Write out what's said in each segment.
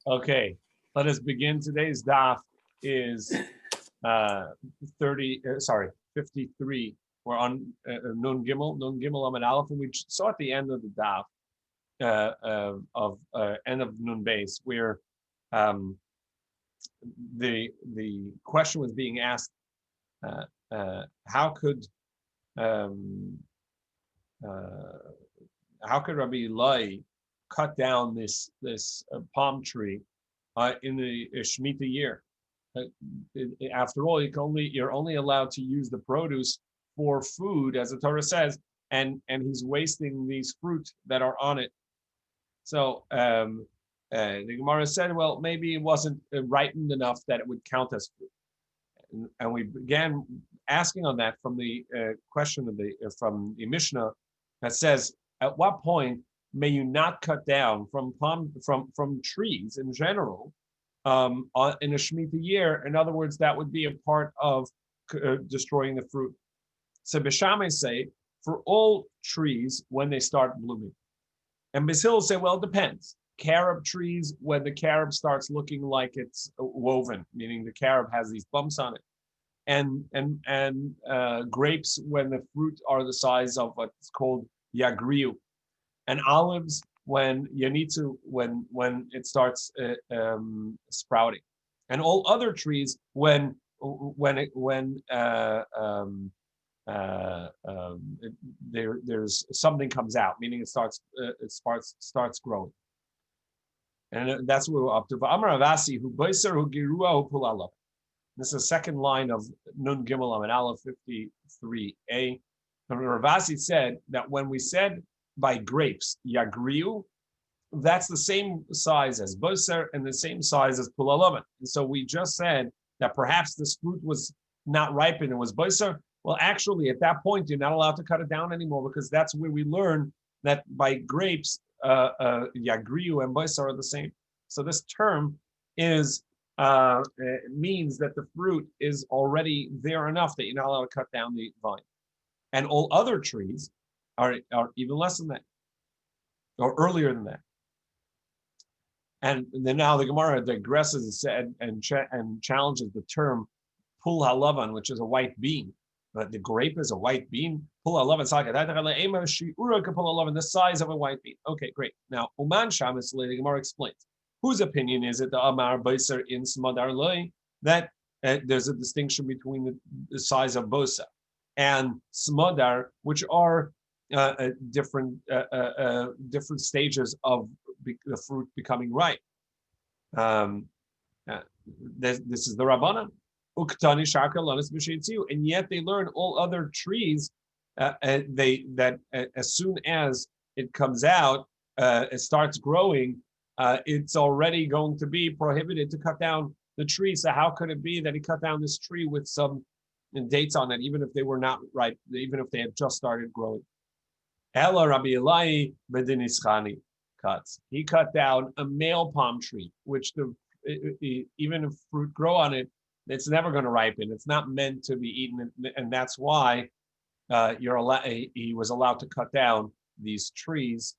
Okay, let us begin. Today's daf is 53. We're on Nun Gimel Amid Aleph, and we saw at the end of the daf end of Nun Beis, where the question was being asked: how could Rabbi Eloi cut down this palm tree in the Shemitah year? After all, you're only allowed to use the produce for food, as the Torah says, and he's wasting these fruit that are on it. So the Gemara said, well, maybe it wasn't ripened enough that it would count as fruit. And we began asking on that from the question from the Mishnah that says, at what point may you not cut down from trees in general in a Shemitah year? In other words, that would be a part of destroying the fruit. So Beishamai say, for all trees when they start blooming. And Basil say, well, it depends. Carob trees, when the carob starts looking like it's woven, meaning the carob has these bumps on it. And grapes, when the fruit are the size of what's called yagriu. And olives, when it starts sprouting. And all other trees, when there's something comes out, meaning it starts growing. And that's what we're up to. This is the second line of Nun Gimel Amid Aleph 53a. Ravasi said that when we said by grapes, yagriu, that's the same size as boser and the same size as pulalavan. And so we just said that perhaps this fruit was not ripened and was boser. Well, actually, at that point, you're not allowed to cut it down anymore, because that's where we learn that by grapes, yagriu and boser are the same. So this term is means that the fruit is already there enough that you're not allowed to cut down the vine. And all other trees are even less than that, or earlier than that. And then now the Gemara digresses and challenges the term pul halavan, which is a white bean. But the grape is a white bean. Pul halavan, the size of a white bean. Okay, great. Now Uman Shamis, the Gemara explains. Whose opinion is it, the Amar Boser in Smadar Loi, that there's a distinction between the size of Bosa and Smadar, which are different stages of the fruit becoming ripe. This is the Rabbanan. Uktani Shaka Lanis B'Sheitziu, and yet they learn all other trees. As soon as it comes out, it starts growing. It's already going to be prohibited to cut down the tree. So how could it be that he cut down this tree with some dates on it, even if they were not ripe, even if they had just started growing? Ella Rabbi Elai Bedinischani cuts. He cut down a male palm tree, which even if fruit grow on it, it's never going to ripen. It's not meant to be eaten, and that's why he was allowed to cut down these trees.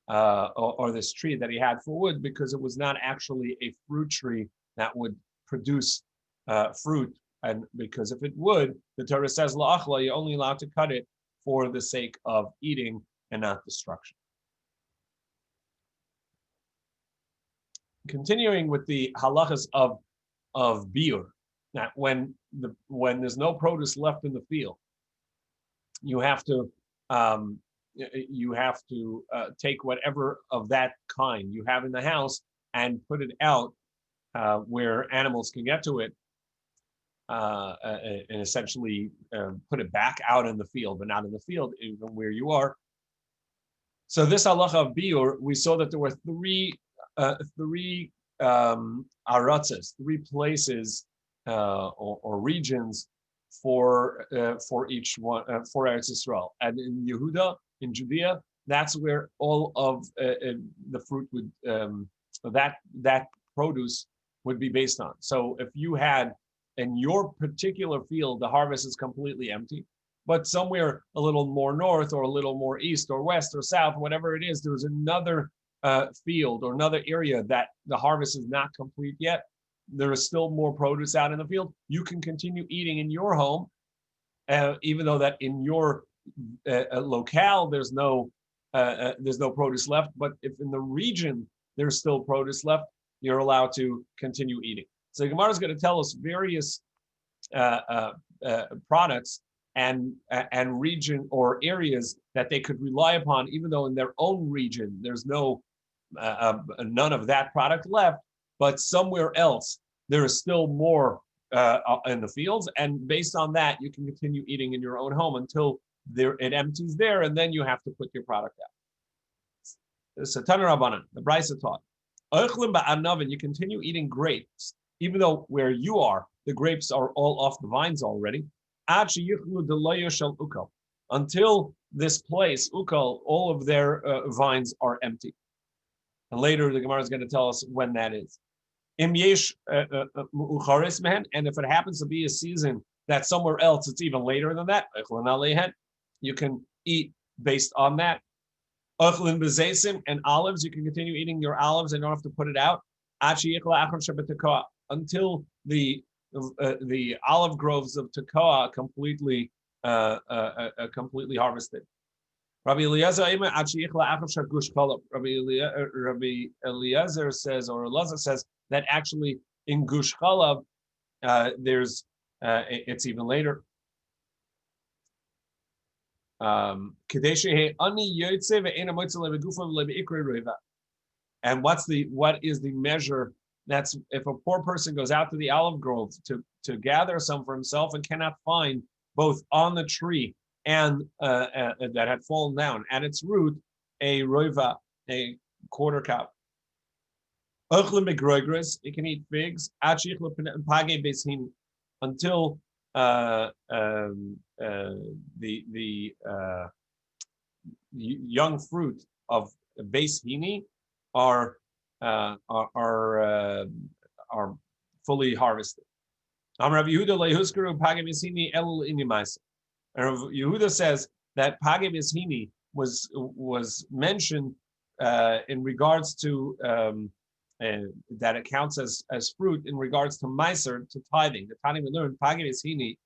Or this tree that he had for wood, because it was not actually a fruit tree that would produce fruit. And because if it would, the Torah says, la'achla, you're only allowed to cut it for the sake of eating and not destruction. Continuing with the halachas of biur, that when there's no produce left in the field, you have to take whatever of that kind you have in the house and put it out where animals can get to it, and essentially put it back out in the field, but not in the field, even where you are. So this halacha of biur, we saw that there were three aratzes, three places or regions for each one, for Eretz Yisrael. And in Yehuda, in Judea, that's where all of the fruit would that produce would be based on. So if you had in your particular field, the harvest is completely empty, but somewhere a little more north or a little more east or west or south, whatever it is, there's another field or another area that the harvest is not complete yet, there is still more produce out in the field, you can continue eating in your home, even though that in your locale there's no produce left. But if in the region there's still produce left, you're allowed to continue eating. So the Gemara is going to tell us various products and region or areas that they could rely upon, even though in their own region there's none of that product left, but somewhere else there is still more in the fields, and based on that you can continue eating in your own home until it empties there, and then you have to put your product out. So Tana Rabbanan, the Brisa taught, you continue eating grapes, even though where you are, the grapes are all off the vines already, until this place, Ukal, all of their vines are empty. And later the Gemara is going to tell us when that is. And if it happens to be a season that somewhere else it's even later than that, you can eat based on that. And olives, you can continue eating your olives and don't have to put it out until the olive groves of Tekoa completely harvested. Rabbi Eliezer says, or Elazar says, that actually in Gush Chalav, it's even later. And what is the measure? That's if a poor person goes out to the olive grove to gather some for himself and cannot find both on the tree and that had fallen down at its root a roiva, a quarter cup. You can eat figs until the young fruit of Beis Hini are fully harvested. Rabbi Yehuda says that Page Beis Hini was mentioned in regards to that it counts as fruit in regards to Meiser, to tithing. The tithing we learned, Page Beis Hini,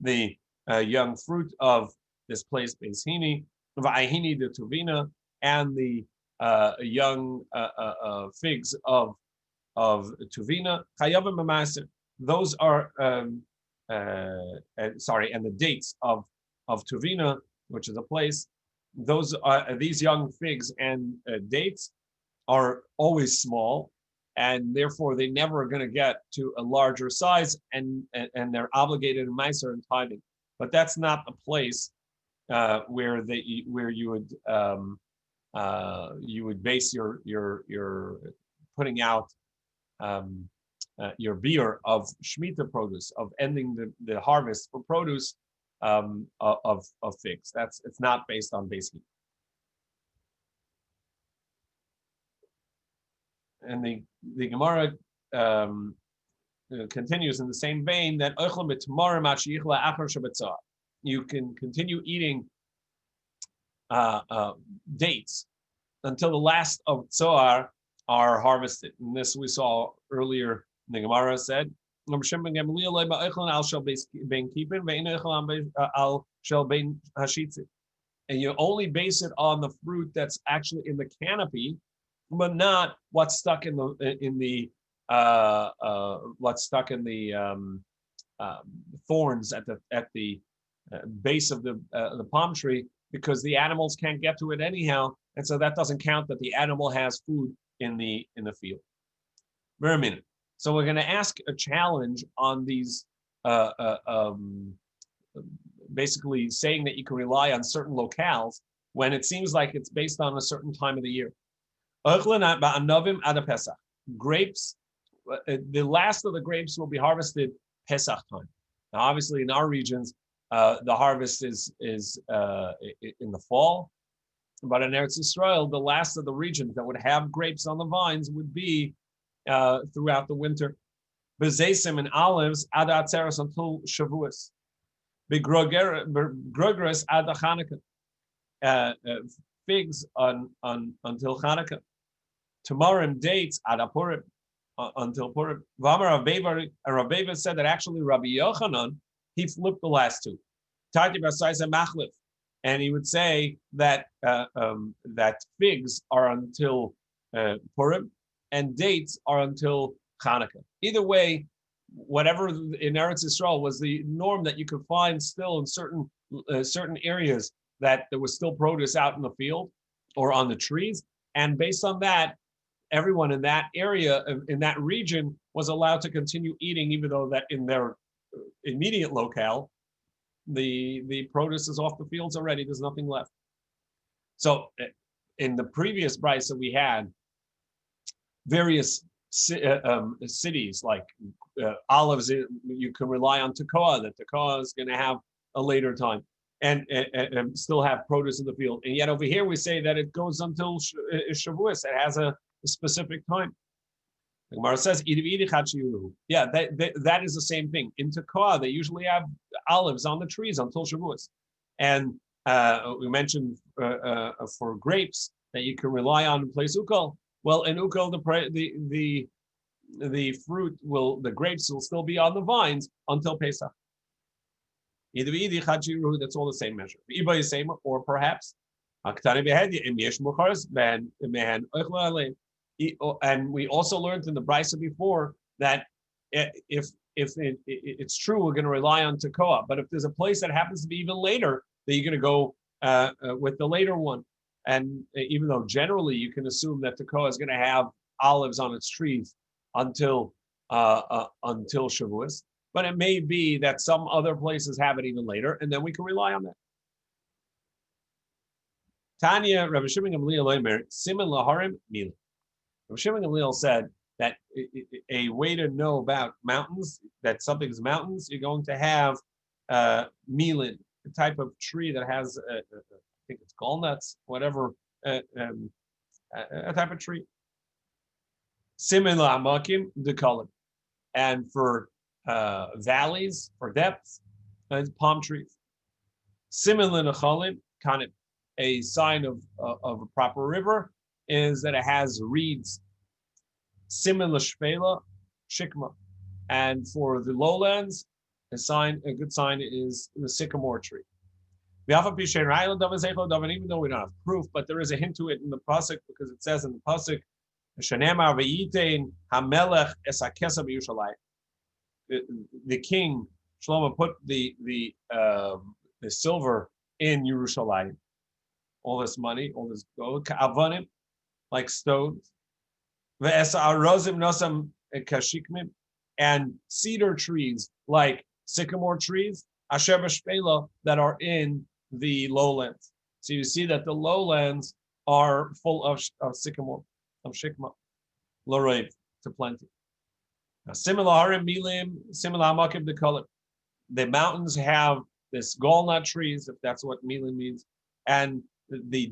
the young fruit of this place, Beis Hini, Va'ahini de Tuvina, and the young figs of Tuvina, Chayavim Meiser. Those are and the dates of Tuvina, which is a place. Those are these young figs and dates are always small, and therefore they never are going to get to a larger size, and they're obligated in Meiser and tithing. But that's not the place where you would base your putting out your beer of Shemitah produce, of ending the harvest for produce of figs. It's not based on Beis Hini. And the Gemara continues in the same vein that you can continue eating dates until the last of Tzoar are harvested. And this we saw earlier. The Gemara said, and you only base it on the fruit that's actually in the canopy, but not what's stuck in the thorns at the base of the palm tree, because the animals can't get to it anyhow, and so that doesn't count that the animal has food in the field. Wait a minute. So we're going to ask a challenge on these, basically saying that you can rely on certain locales when it seems like it's based on a certain time of the year. Grapes, the last of the grapes will be harvested Pesach time. Now, obviously, in our regions, the harvest is in the fall, but in Eretz Yisrael, the last of the regions that would have grapes on the vines would be throughout the winter. Bezesim and olives ad atzeres until Shavuos. Begrogres ad Chanukah. Figs until Chanukah. Tomorrow dates ad Purim until Purim. V'amar Rav Beva said that actually Rabbi Yochanan, he flipped the last two. Tati b'saisa machlif, and he would say that that figs are until Purim and dates are until Hanukkah. Either way, whatever in Eretz Yisrael was the norm that you could find still in certain areas that there was still produce out in the field or on the trees, and based on that, everyone in that area, in that region, was allowed to continue eating, even though that in their immediate locale, the produce is off the fields already. There's nothing left. So in the previous brisa we had various cities like olives. You can rely on tekoa, that tekoa is going to have a later time and still have produce in the field. And yet over here we say that it goes until Shavuos. It has a specific time. The Gemara says, yeah, that is the same thing. In tekoa, they usually have olives on the trees until Shavuos. And we mentioned for grapes that you can rely on in place ukol. Well, in ukol, the fruit the grapes will still be on the vines until Pesach. That's all the same measure. Or perhaps, and we also learned in the brisa before that if it's true, we're going to rely on tekoa. But if there's a place that happens to be even later, then you're going to go with the later one. And even though generally you can assume that tekoa is going to have olives on its trees until Shavuos, but it may be that some other places have it even later, and then we can rely on that. Tanya, Rabbi Shimon Gamliel Omer, Siman Laharim Mila. Rabbi Shimon Gamliel said that a way to know about mountains, that something's mountains, you're going to have milin, a type of tree that has, I think it's gallnuts, whatever, a type of tree. Siman La'amakim Dekolim. And for valleys, for depths, palm trees. Siman L'Nechalim Kanim. A sign of a proper river is that it has reeds. Siman L'Shpela Shikma. And for the lowlands, a good sign is the sycamore tree. Even though we don't have proof, but there is a hint to it in the pasuk, because it says in the pasuk, the king Shlomo put the silver in Yerushalayim, all this money, all this gold, ka'avanim, like stones, and cedar trees like sycamore trees, asher b'shpela, that are in the lowlands. So you see that the lowlands are full of sycamore, of shikma, l'roiv, to plenty. Similar harim milim, similar hamakim dekolim. The mountains have this gallnut trees, if that's what milim means, and the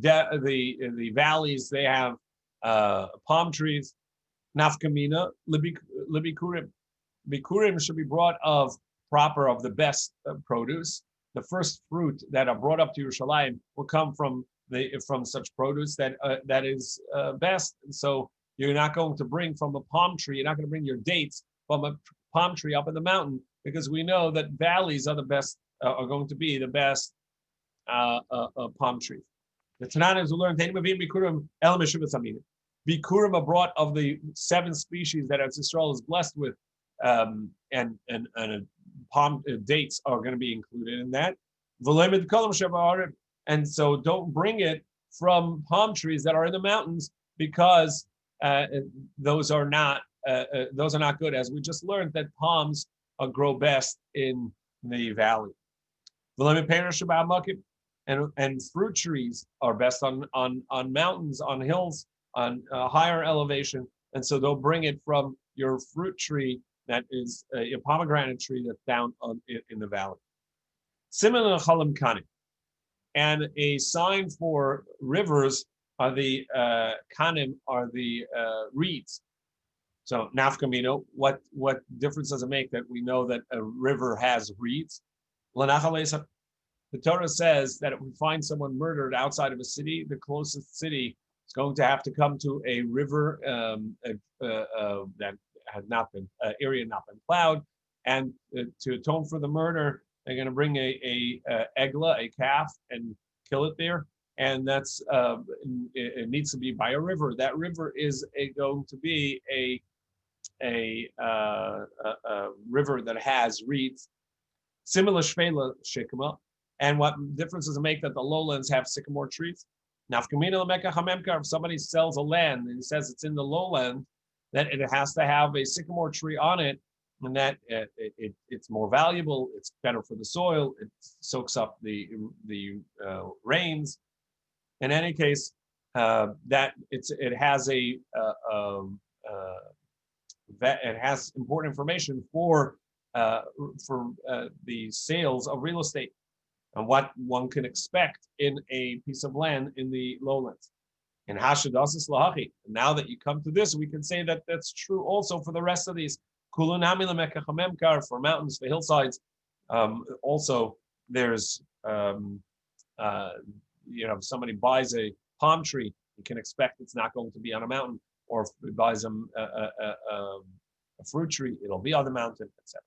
valleys, they have palm trees. Nafkamina libikurim. Bikurim should be brought of the best produce. The first fruit that are brought up to Yerushalayim will come from such produce that is best. And so you're not going to bring from a palm tree. You're not going to bring your dates from a palm tree up in the mountain, because we know that valleys are the best, are going to be the best palm trees. The Tananas will learn Bikurim are brought of the 7 species that Eretz Yisrael is blessed with, and palm dates are going to be included in that. And so don't bring it from palm trees that are in the mountains, because those are not good, as we just learned that palms grow best in the valley. And fruit trees are best on mountains, on hills, on higher elevation, and so they'll bring it from your fruit tree that is a pomegranate tree that's down in the valley. Similar chalim kani, and a sign for rivers are the kanim, are the reeds. So nafkamino, what difference does it make that we know that a river has reeds? The Torah says that if we find someone murdered outside of a city, the closest city It's going to have to come to a river that had not been area not been plowed, and to atone for the murder, they're going to bring a egla, a calf, and kill it there. And that's it needs to be by a river. That river is going to be a river that has reeds, similar shvela shikma. And what differences it make that the lowlands have sycamore trees? Nafkamina lemeka hamemka. If somebody sells a land and says it's in the lowland, that it has to have a sycamore tree on it, and that it's more valuable. It's better for the soil. It soaks up the rains. In any case, that it has it has important information for the sales of real estate and what one can expect in a piece of land in the lowlands. And Hashadasis Lahachi. Now that you come to this, we can say that that's true also for the rest of these. For mountains, for hillsides. Also, there's if somebody buys a palm tree, you can expect it's not going to be on a mountain, or if he buys a fruit tree, it'll be on the mountain, etc.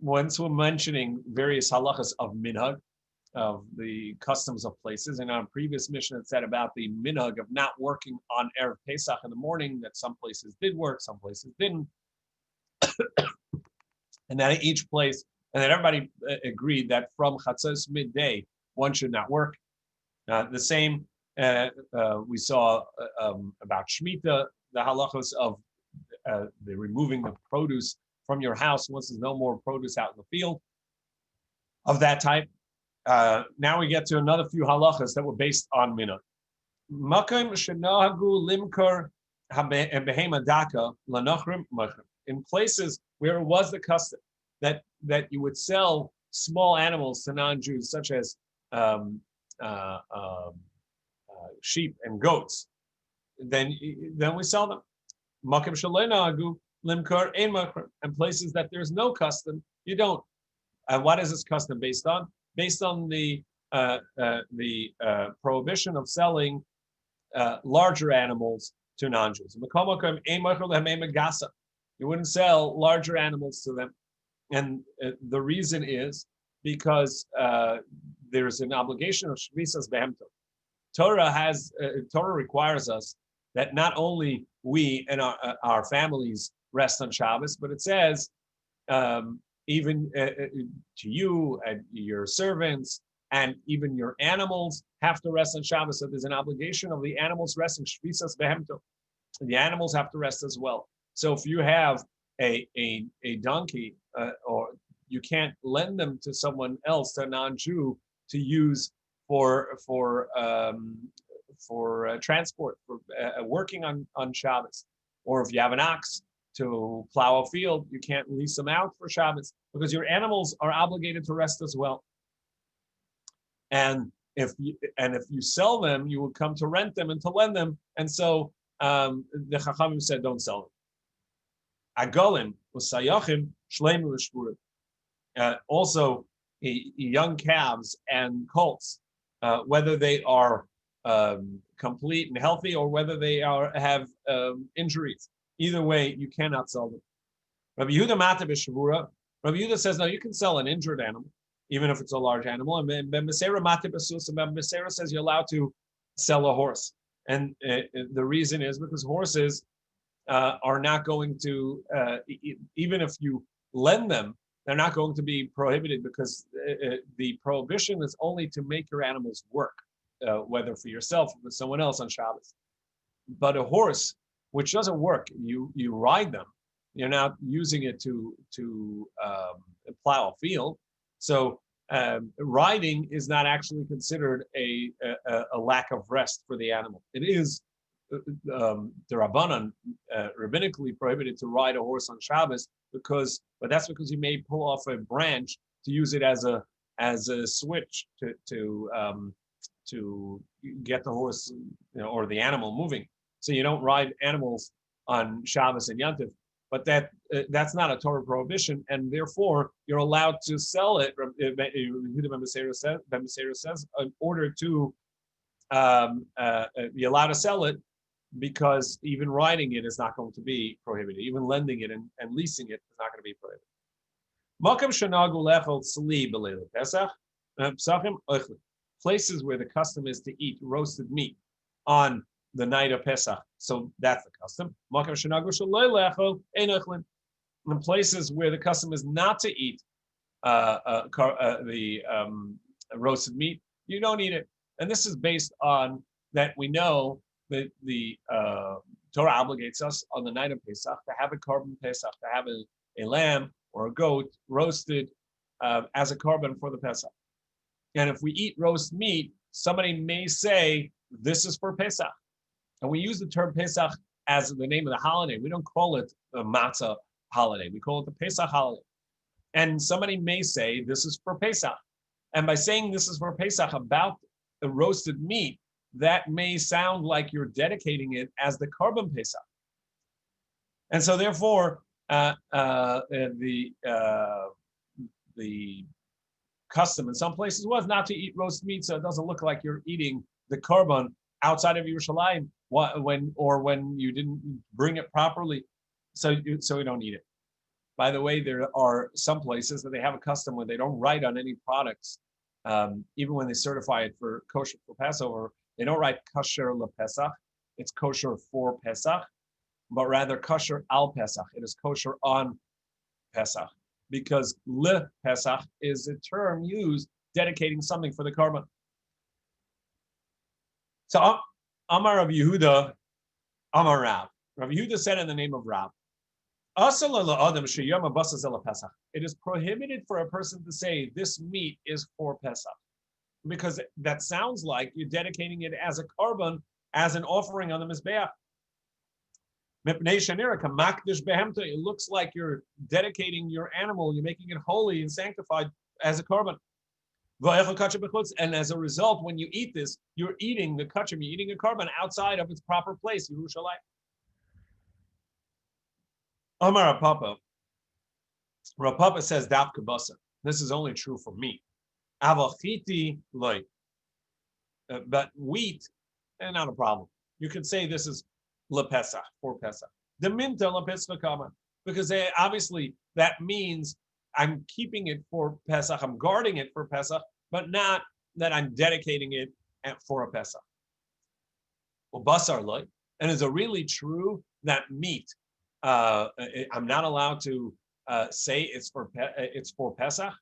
Once we're mentioning various halachas of minhag, of the customs of places, and our previous mission had said about the minhag of not working on Erev Pesach in the morning, that some places did work, some places didn't, and that each place, and that everybody agreed that from Chatzos midday, one should not work. The same we saw about Shemitah, the halachos of the removing the produce from your house once there's no more produce out in the field of that type. Now we get to another few halachas that were based on minhag. Makom shenahagu limkor behema daka lanachrim machrim. In places where it was the custom that you would sell small animals to non-Jews, such as sheep and goats, then we sell them. Makom shenahagu limkor ein machrim. And places that there's no custom, you don't. And what is this custom based on? Based on the prohibition of selling larger animals to non-Jews. You wouldn't sell larger animals to them. And the reason is because there's an obligation of Shvisas Behemto. Torah requires us that not only we and our families rest on Shabbos, but it says even to you and your servants and even your animals have to rest on Shabbos. So there's an obligation of the animals resting. Shvisas behemto. The animals have to rest as well. So if you have a donkey, or you can't lend them to someone else, to a non-Jew, to use for transport, for working on Shabbos. Or if you have an ox to plow a field, you can't lease them out for Shabbos because your animals are obligated to rest as well. And if you sell them, you will come to rent them and to lend them. And so the Chachamim said, don't sell them. Agolim usayachim shleimu v'shvurim. Also, young calves and colts, whether they are complete and healthy or whether they have injuries. Either way, you cannot sell them. Rabbi Yehuda Mata b'Shavura. Rabbi Yehuda says, no, you can sell an injured animal, even if it's a large animal. And Ben Mesera Mata b'Sus, and Ben Mesera says you're allowed to sell a horse. And the reason is because horses are not going to, even if you lend them, they're not going to be prohibited because the prohibition is only to make your animals work, whether for yourself or for someone else on Shabbos. But a horse, which doesn't work, you ride them, you're not using it to plow a field. So riding is not actually considered a lack of rest for the animal. It is the Rabbanan rabbinically prohibited to ride a horse on Shabbos but that's because you may pull off a branch to use it as a switch to get the horse or the animal moving. So you don't ride animals on Shabbos and Yantiv. but that's not a Torah prohibition, and therefore you're allowed to sell it. Ben says in order to be allowed to sell it, because even writing it is not going to be prohibited. Even lending it and leasing it is not going to be prohibited. Places where the custom is to eat roasted meat on the night of Pesach, so that's the custom. In places where the custom is not to eat the roasted meat, you don't eat it. And this is based on that we know that the Torah obligates us on the night of Pesach to have a korban Pesach, to have a lamb or a goat roasted as a korban for the Pesach. And if we eat roast meat, somebody may say, this is for Pesach. And we use the term Pesach as the name of the holiday. We don't call it the matzah holiday. We call it the Pesach holiday. And somebody may say, this is for Pesach. And by saying this is for Pesach about the roasted meat, that may sound like you're dedicating it as the korban Pesach. And so therefore, the custom in some places was not to eat roast meat, so it doesn't look like you're eating the korban outside of Yerushalayim when you didn't bring it properly, so you don't eat it. By the way, there are some places that they have a custom where they don't write on any products, even when they certify it for kosher for Passover, they don't write kosher lePesach, it's kosher for Pesach, but rather kosher al Pesach, it is kosher on Pesach, because le Pesach is a term used dedicating something for the korban. So Amar Rabbi Yehuda, Amar Rab. Rabbi Yehuda said in the name of Rab, it is prohibited for a person to say this meat is for Pesach, because that sounds like you're dedicating it as a korban, as an offering on the Mizbeach. It looks like you're dedicating your animal, you're making it holy and sanctified as a korban. And as a result, when you eat this, you're eating the kachim, you're eating a korban outside of its proper place, Yerushalayim. Amar Rapapa. Rapapa says, Daf kabasa. This is only true for meat. Avachiti loy. But wheat, not a problem. You could say this is lePesach, for Pesach. The minta lePesach kama. Because obviously that means I'm keeping it for Pesach, I'm guarding it for Pesach, but not that I'm dedicating it for a Pesach. Well, basar loy. And is it really true that meat, I'm not allowed to say it's for Pesach?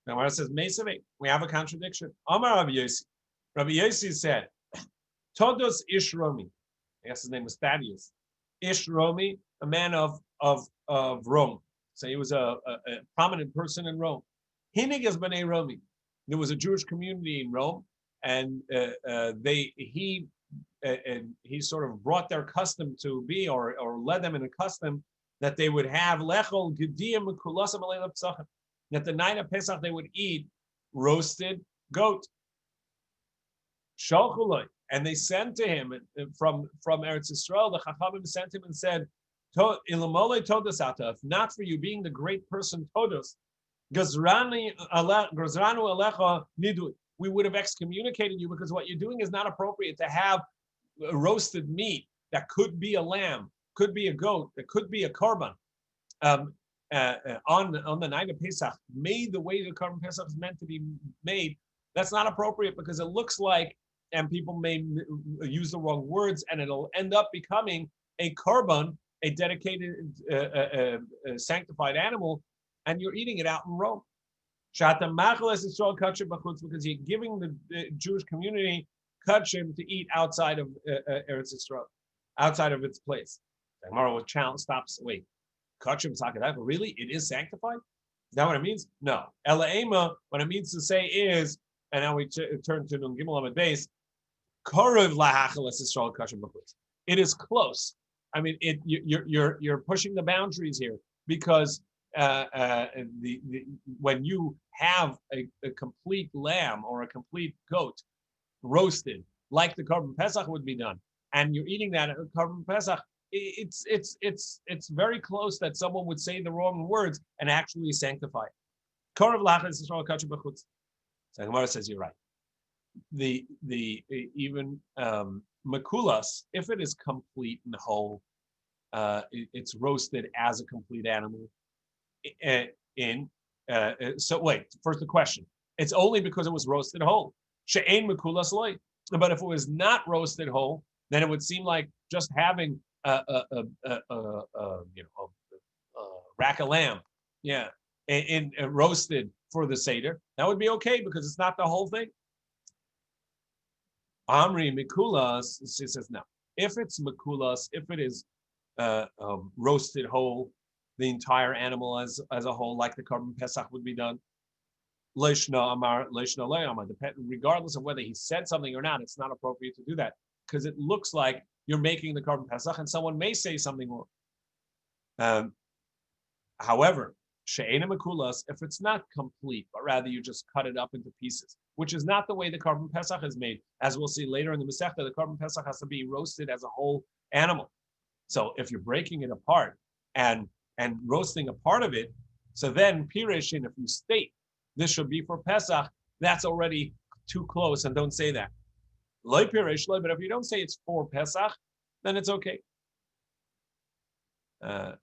Now, when it says Mesave, we have a contradiction. Amar Rabbi Yossi. Rabbi Yossi said, Todos Ish Romi. I guess his name was Thaddeus. Ish Romi, a man of Rome. So he was a prominent person in Rome. Hinigas B'nei Romi. There was a Jewish community in Rome, and he sort of brought their custom to be, or led them in a custom that they would have lechol gediyim mekulasam aleilah pesachim. That the night of Pesach they would eat roasted goat. Shalchuloi, and they sent to him from Eretz Yisrael. The Chachamim sent him and said, "Ilamole todos ata, if not for you being the great person todos, gazranu alecha nidui, we would have excommunicated you, because what you're doing is not appropriate. To have roasted meat that could be a lamb, could be a goat, that could be a korban, on the night of Pesach, made the way the korban Pesach is meant to be made. That's not appropriate, because it looks like, and people may use the wrong words, and it'll end up becoming a korban, a dedicated, sanctified animal, and you're eating it out in Rome. Because you're giving the Jewish community kachim to eat outside of Eretz Yisrael, outside of its place. Tomorrow challenge stops. Wait, kachim sakadaka, really? It is sanctified? Is that what it means? No. Elaema, what it means to say is, and now we turn to Nun Gimel Amud Beis, Korev lahacheles Yisrael kachim b'chutz. It is close. I mean, you're pushing the boundaries here, because when you have a complete lamb or a complete goat roasted, like the korban Pesach would be done, and you're eating that at korban Pesach, it's very close that someone would say the wrong words and actually sanctify it. Korav lachas Yisrael kachur b'chutz. So Gemara says you're right. The even makulas, if it is complete and whole, it's roasted as a complete animal. So wait, first the question. It's only because it was roasted whole. She'ein makulas loy. But if it was not roasted whole, then it would seem like just having a rack of lamb, in roasted for the seder, that would be okay because it's not the whole thing. Amri mikulas, she says no. If it's mikulas, if it is roasted whole, the entire animal as a whole, like the Korban Pesach would be done. Leishna amar, leishna le amar. Regardless of whether he said something or not, it's not appropriate to do that because it looks like you're making the Korban Pesach, and someone may say something wrong. However, she'ena mekulas, if it's not complete, but rather you just cut it up into pieces, which is not the way the Korban Pesach is made. As we'll see later in the Masechta, the Korban Pesach has to be roasted as a whole animal. So if you're breaking it apart and roasting a part of it, so then pirishin, if you state this should be for Pesach, that's already too close, and don't say that. Loy pirish loy, but if you don't say it's for Pesach, then it's okay. The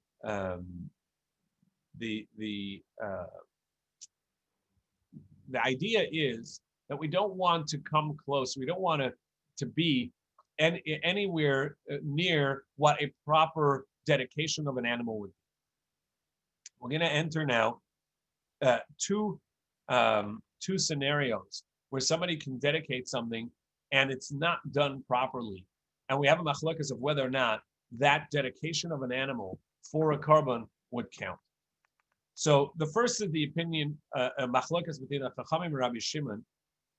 idea is that we don't want to come close. We don't want to be anywhere near what a proper dedication of an animal would be. We're going to enter now two scenarios where somebody can dedicate something and it's not done properly, and we have a machlokas of whether or not that dedication of an animal for a korban would count. So the first is the opinion, machlokas between Chachamim and Rabbi Shimon,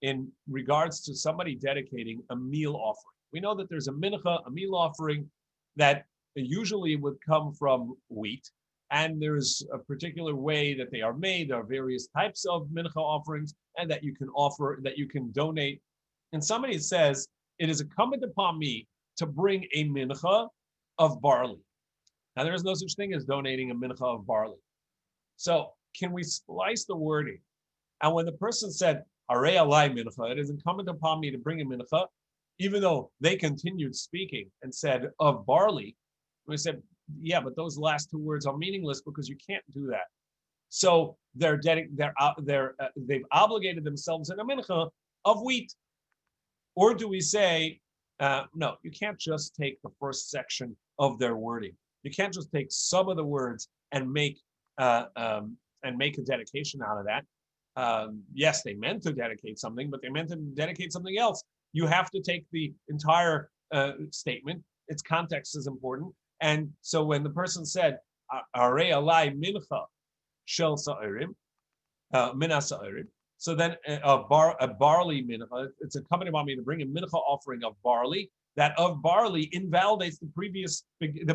in regards to somebody dedicating a meal offering. We know that there's a mincha, a meal offering, that usually would come from wheat, and there's a particular way that they are made. There are various types of mincha offerings, and that you can offer, that you can donate. And somebody says, it is incumbent upon me to bring a mincha of barley. Now, there is no such thing as donating a mincha of barley. So can we splice the wording? And when the person said, Arei alai mincha, it is incumbent upon me to bring a mincha, even though they continued speaking and said of barley, we said, yeah, but those last two words are meaningless because you can't do that. So they've obligated themselves in a mincha of wheat. Or do we say, no, you can't just take the first section of their wording. You can't just take some of the words and make a dedication out of that. Yes, they meant to dedicate something, but they meant to dedicate something else. You have to take the entire statement. Its context is important. And so when the person said, Arei alai mincha shel sa'irim, mina sa'irim, so then a barley mincha, it's incumbent upon me to bring a mincha offering of barley. That of barley invalidates the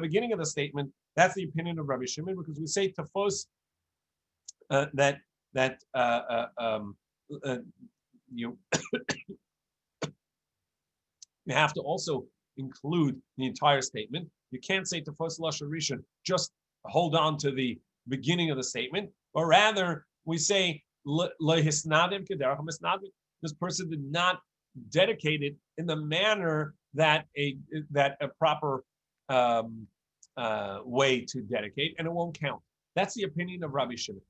beginning of the statement. That's the opinion of Rabbi Shimon, because we say tafos you you have to also include the entire statement. You can't say tafos lashon rishon, just hold on to the beginning of the statement, but rather we say this person did not dedicate it in the manner that a proper way to dedicate, and it won't count. That's the opinion of Rabbi Shimon.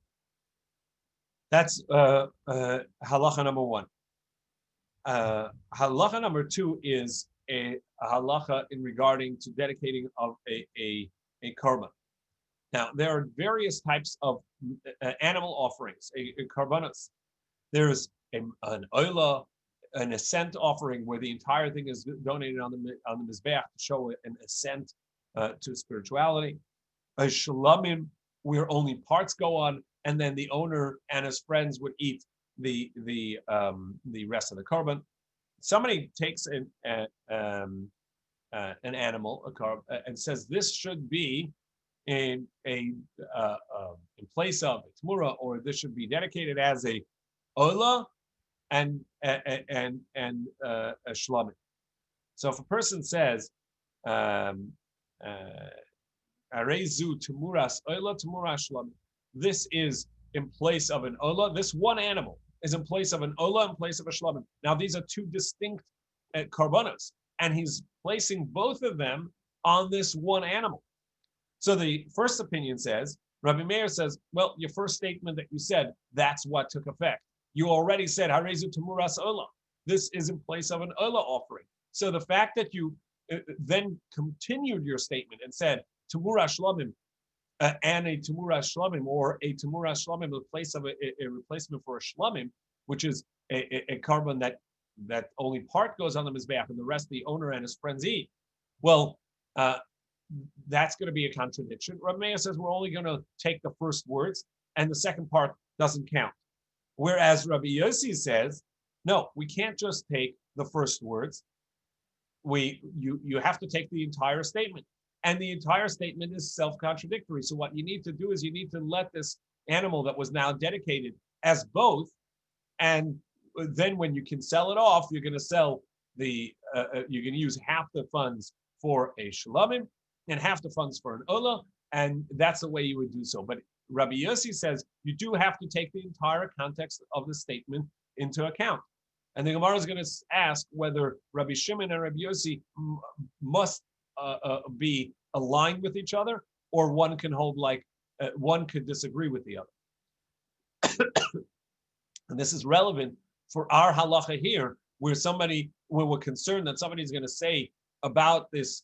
That's halacha number one. Halacha number two is a halacha in regarding to dedicating of a korban. Now, there are various types of animal offerings, a korbanos. There's an oila, an ascent offering where the entire thing is donated on the mizbeach to show an ascent to spirituality. A shalamim, where only parts go on, and then the owner and his friends would eat the rest of the korban. Somebody takes an animal, a korban, and says this should be in place of a tmura, or this should be dedicated as a ola and a shlamim. So if a person says, Arezu Tumuras Oila Tumuras Shlamim. This is in place of an Ola. This one animal is in place of an Ola, in place of a Shlamim. Now, these are two distinct karbanos, and he's placing both of them on this one animal. So the first opinion says, Rabbi Meir says, well, your first statement that you said, that's what took effect. You already said, Harezu Tumuras Ola. This is in place of an Ola offering. So the fact that you then continued your statement and said, Tumuras Shlamim, and a Tumuras Shlamim, or a Tumuras Shlamim in place of a replacement for a Shlamim, which is a carbon that only part goes on the Mizbeach and the rest the owner and his friends eat. Well, that's going to be a contradiction. Rabbi Meir says we're only going to take the first words and the second part doesn't count. Whereas Rabbi Yossi says, no, we can't just take the first words. You have to take the entire statement. And the entire statement is self-contradictory. So what you need to do is you need to let this animal that was now dedicated as both, and then when you can sell it off, you're going to sell you're going to use half the funds for a shlamim and half the funds for an ola, and that's the way you would do so. But Rabbi Yossi says you do have to take the entire context of the statement into account. And the Gemara is going to ask whether Rabbi Shimon and Rabbi Yossi must be aligned with each other, or one can hold one could disagree with the other. And this is relevant for our halacha here, where we're concerned that somebody's going to say about this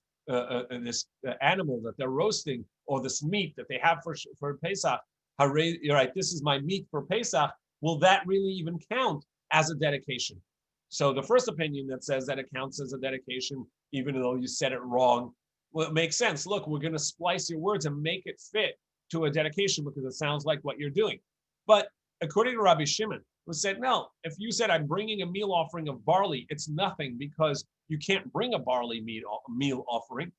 animal that they're roasting, or this meat that they have for Pesach, you're right, this is my meat for Pesach. Will that really even count as a dedication? So the first opinion that says that it counts as a dedication, even though you said it wrong, well, it makes sense. Look, we're going to splice your words and make it fit to a dedication because it sounds like what you're doing. But according to Rabbi Shimon, who said, no, if you said I'm bringing a meal offering of barley, it's nothing because you can't bring a barley meal offering.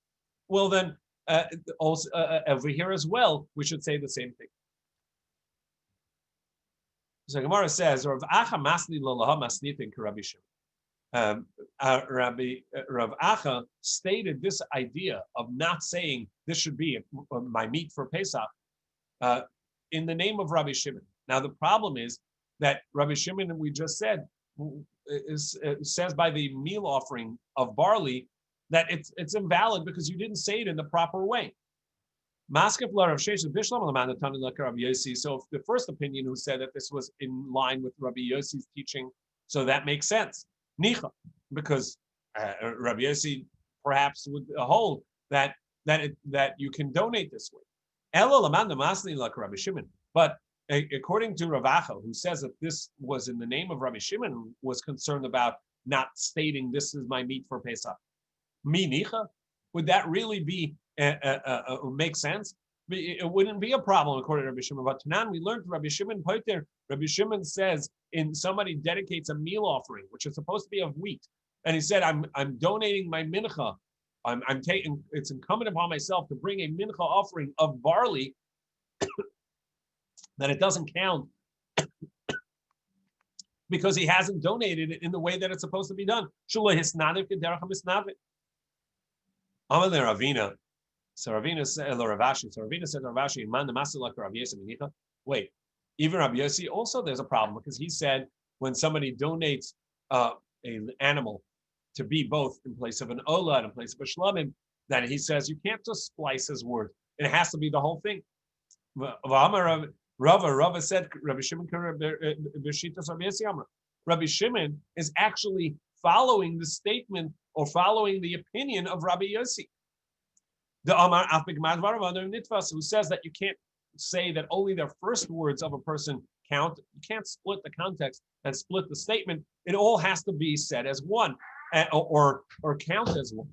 Well, then also over here as well, we should say the same thing. So Gemara says, Rav Acha masni lolaha masnitin k'Rabbi Shimon. Rav Acha stated this idea of not saying this should be my meat for Pesach in the name of Rabbi Shimon. Now the problem is that Rabbi Shimon, we just said, says by the meal offering of barley that it's invalid because you didn't say it in the proper way. So if the first opinion who said that this was in line with Rabbi Yossi's teaching, so that makes sense. Nicha, because Rabbi Yossi perhaps would hold that you can donate this way. But according to Rav Acha, who says that this was in the name of Rabbi Shimon, was concerned about not stating this is my meat for Pesach. Mi nicha, would that really be make sense? It wouldn't be a problem according to Rabbi Shimon. But Tanan, we learned Rabbi Shimon Poiter. Rabbi Shimon says in somebody dedicates a meal offering, which is supposed to be of wheat, and he said, I'm donating my mincha. I'm taking. It's incumbent upon myself to bring a mincha offering of barley. That it doesn't count because he hasn't donated it in the way that it's supposed to be done. Ravina. So Ravina said, Ravashi. So Ravina said, Ravashi, man the master like Rav Yossi. Wait, even Rav Yossi also there's a problem because he said when somebody donates an animal to be both in place of an ola and in place of a shlamim, that he says you can't just splice his word. It has to be the whole thing. Rava said, Rabbi Shimon Rabbi Shimon is actually following the statement or following the opinion of Rabbi Yossi. The Amar who says that you can't say that only the first words of a person count. You can't split the context and split the statement. It all has to be said as one or count as one.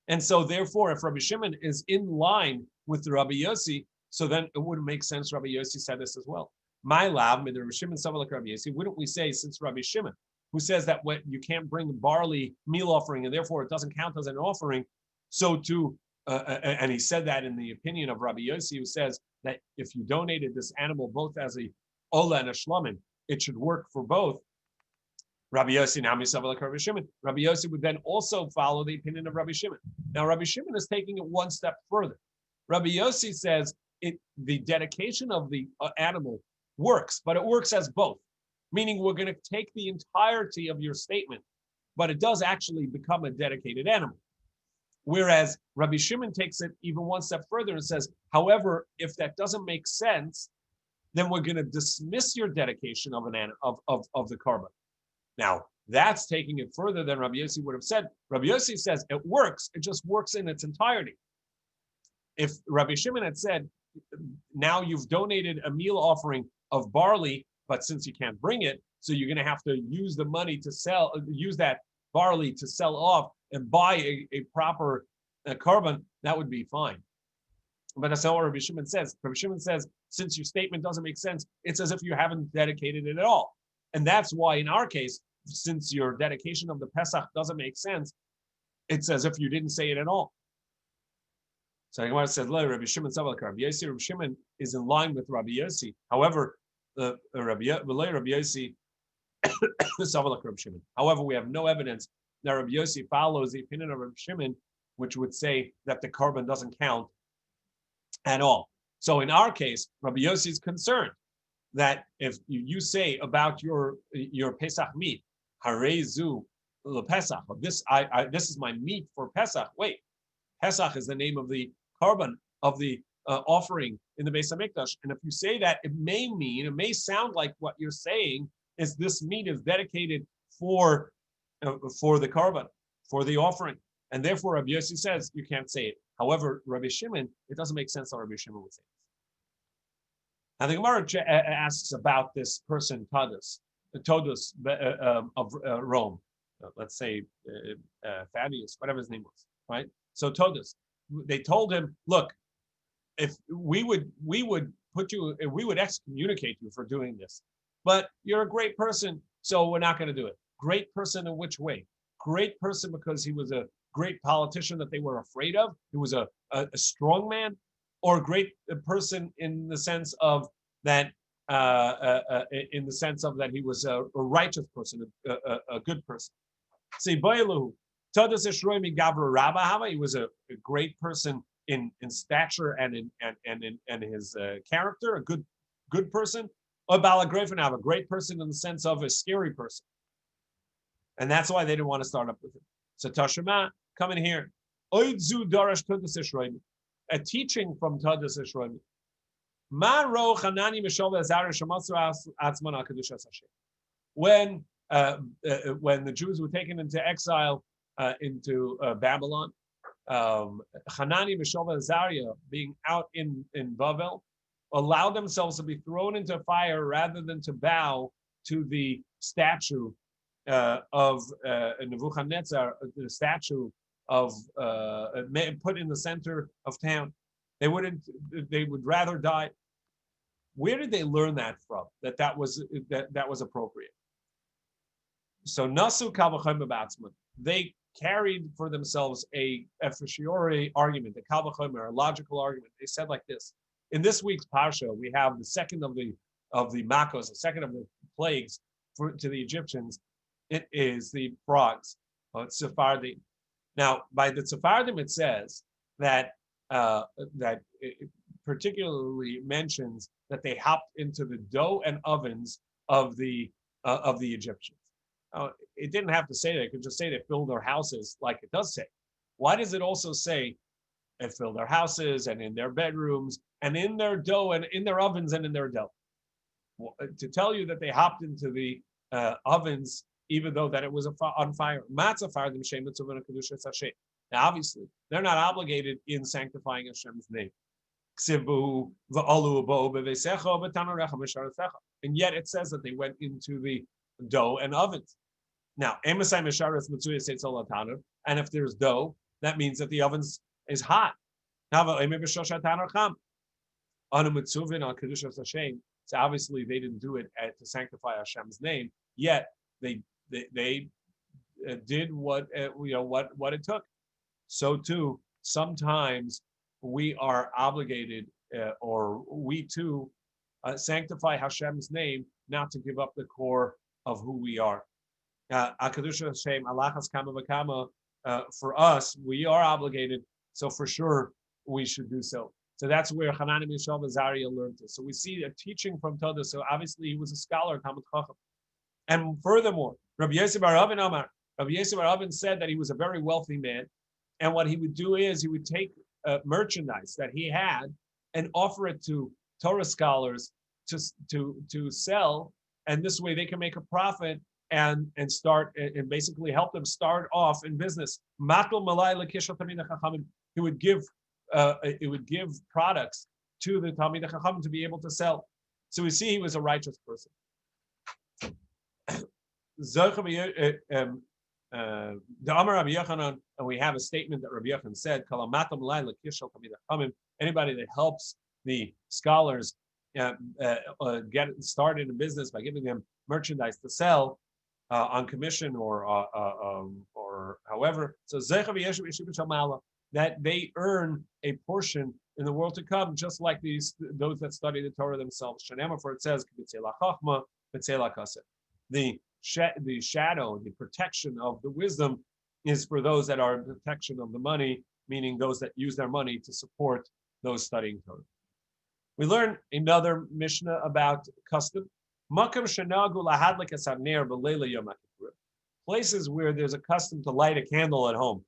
And so therefore, if Rabbi Shimon is in line with the Rabbi Yossi, so then it wouldn't make sense. Rabbi Yossi said this as well. My lab, Rabbi Shimon, someone like Rabbi Yossi, wouldn't we say since Rabbi Shimon, who says that when you can't bring barley meal offering and therefore it doesn't count as an offering, so too, and he said that in the opinion of Rabbi Yossi, who says that if you donated this animal both as a ola and a shlamim, it should work for both. Rabbi Yossi now like Rabbi Shimon. Rabbi Yossi would then also follow the opinion of Rabbi Shimon. Now Rabbi Shimon is taking it one step further. Rabbi Yossi says the dedication of the animal works, but it works as both, meaning we're going to take the entirety of your statement, but it does actually become a dedicated animal. Whereas Rabbi Shimon takes it even one step further and says, however, if that doesn't make sense, then we're going to dismiss your dedication of of the korban. Now, that's taking it further than Rabbi Yossi would have said. Rabbi Yossi says it works, it just works in its entirety. If Rabbi Shimon had said, now you've donated a meal offering of barley, but since you can't bring it, so you're going to have to use the money to use that barley to sell off and buy a proper korban, that would be fine. But that's not what Rabbi Shimon says. Rabbi Shimon says, since your statement doesn't make sense, it's as if you haven't dedicated it at all. And that's why in our case, since your dedication of the Pesach doesn't make sense, it's as if you didn't say it at all. So the Gemara says, Rabbi Shimon Rabbi Shimon is in line with Rabbi Yossi. However, Rabbi Yossi However, we have no evidence that Rabbi Yossi follows the opinion of Rabbi Shimon, which would say that the korban doesn't count at all. So in our case, Rabbi Yossi is concerned that if you say about your Pesach meat, Harezu lePesach, this is my meat for Pesach. Wait, Pesach is the name of the korban of the offering in the Beis Hamikdash, and if you say that, it may sound like what you're saying is this meat is dedicated for the korban, for the offering, and therefore Rabbi Yossi says you can't say it. However, Rabbi Shimon, it doesn't make sense how Rabbi Shimon would say this. Now the Gemara asks about this person, Todus of Rome. Let's say Thaddeus, whatever his name was, right? So Todus, they told him, look, if we would excommunicate you for doing this, but you're a great person, so we're not going to do it. Great person in which way? Great person because he was a great politician that they were afraid of. He was a strong man, or a great person in the sense of that he was a righteous person, a good person. See, he was a great person in stature and in his character, a good person. Or Balagrefanav, a great person in the sense of a scary person. And that's why they didn't want to start up with him. So Tashema, come in here. A teaching from Tadus Ishroim. When the Jews were taken into exile into Babylon, Hanani, Mishael, and Azariah, being out in Bavel, allowed themselves to be thrown into fire rather than to bow to the statue of Nebuchadnezzar, the statue of put in the center of town. They would rather die. Where did they learn that from? That was appropriate. So Nasu Kavachim Batsman, they carried for themselves a fortiori argument, a Kavachim, a logical argument. They said like this: in this week's parsha, we have the second of the Makos, the second of the plagues to the Egyptians. It is the frogs. It's Sephardim. Now, by the Sephardim, it says that it particularly mentions that they hopped into the dough and ovens of the Egyptians. It didn't have to say that. It could just say they filled their houses, like it does say. Why does it also say they filled their houses and in their bedrooms and in their dough and in their ovens and in their dough? Well, to tell you that they hopped into the ovens, even though that it was on fire. Now, obviously, they're not obligated in sanctifying Hashem's name. And yet it says that they went into the dough and ovens. Now, and if there's dough, that means that the ovens is hot. So obviously they didn't do it to sanctify Hashem's name, yet they did what it took. So too, sometimes we are obligated, or we too sanctify Hashem's name, not to give up the core of who we are. Akadusha Hashem, Alachas Kama V'Kama, for us, we are obligated, so for sure we should do so. So that's where Hanan Yishov Azariah learned this. So we see a teaching from Toda. So obviously he was a scholar, Talmud Chacham. And furthermore, Rabbi Yosef Bar Rabin Amar, Rabbi Yosef Bar Rabin said that he was a very wealthy man. And what he would do is he would take merchandise that he had and offer it to Torah scholars to sell. And this way they can make a profit and start and basically help them start off in business. He would give products to the Talmidei Chacham to be able to sell. So we see he was a righteous person. The Amar Rabbi Yochanan, and we have a statement that Rabbi Yochanan said, anybody that helps the scholars get started in business by giving them merchandise to sell on commission or however, so that they earn a portion in the world to come, just like those that study the Torah themselves. For it says, the shadow, the protection of the wisdom is for those that are in protection of the money, meaning those that use their money to support those studying Torah. We learn another Mishnah about custom. Places where there's a custom to light a candle at home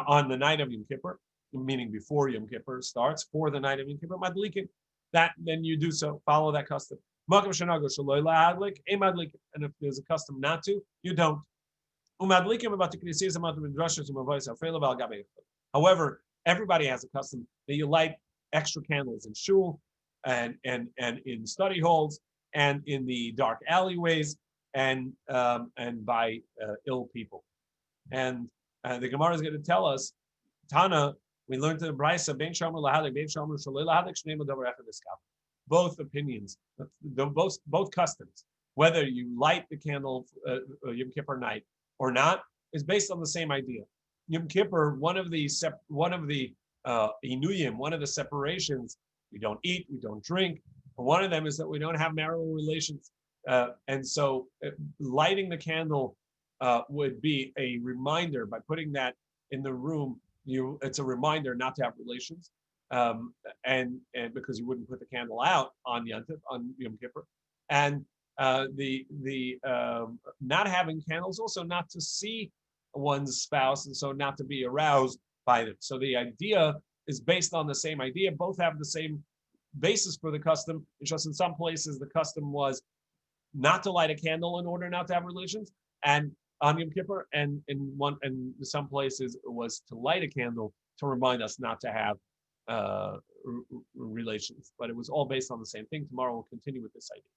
on the night of Yom Kippur, meaning before Yom Kippur starts, for the night of Yom Kippur, madlikin. That then you do so, follow that custom. And if there's a custom not to, you don't. However, everybody has a custom that you light extra candles in shul and in study halls and in the dark alleyways and by ill people. And the Gemara is going to tell us, Tana, we learned in the Brisa, Ben Shomer Lahalik, Ben Shomer Shalei Lahalik, Shnei Davar Echad Eskaf. Both opinions, both customs, whether you light the candle Yom Kippur night or not, is based on the same idea. Yom Kippur, one of the inuyim, one of the separations, we don't eat, we don't drink. One of them is that we don't have marital relations, and so lighting the candle would be a reminder. By putting that in the room, it's a reminder not to have relations. And because you wouldn't put the candle out on Yom Kippur, and the not having candles also not to see one's spouse, and so not to be aroused by them. So the idea is based on the same idea. Both have the same basis for the custom. It's just in some places the custom was not to light a candle in order not to have relations, and on Yom Kippur, and in some places it was to light a candle to remind us not to have relations, but it was all based on the same thing. Tomorrow we'll continue with this idea.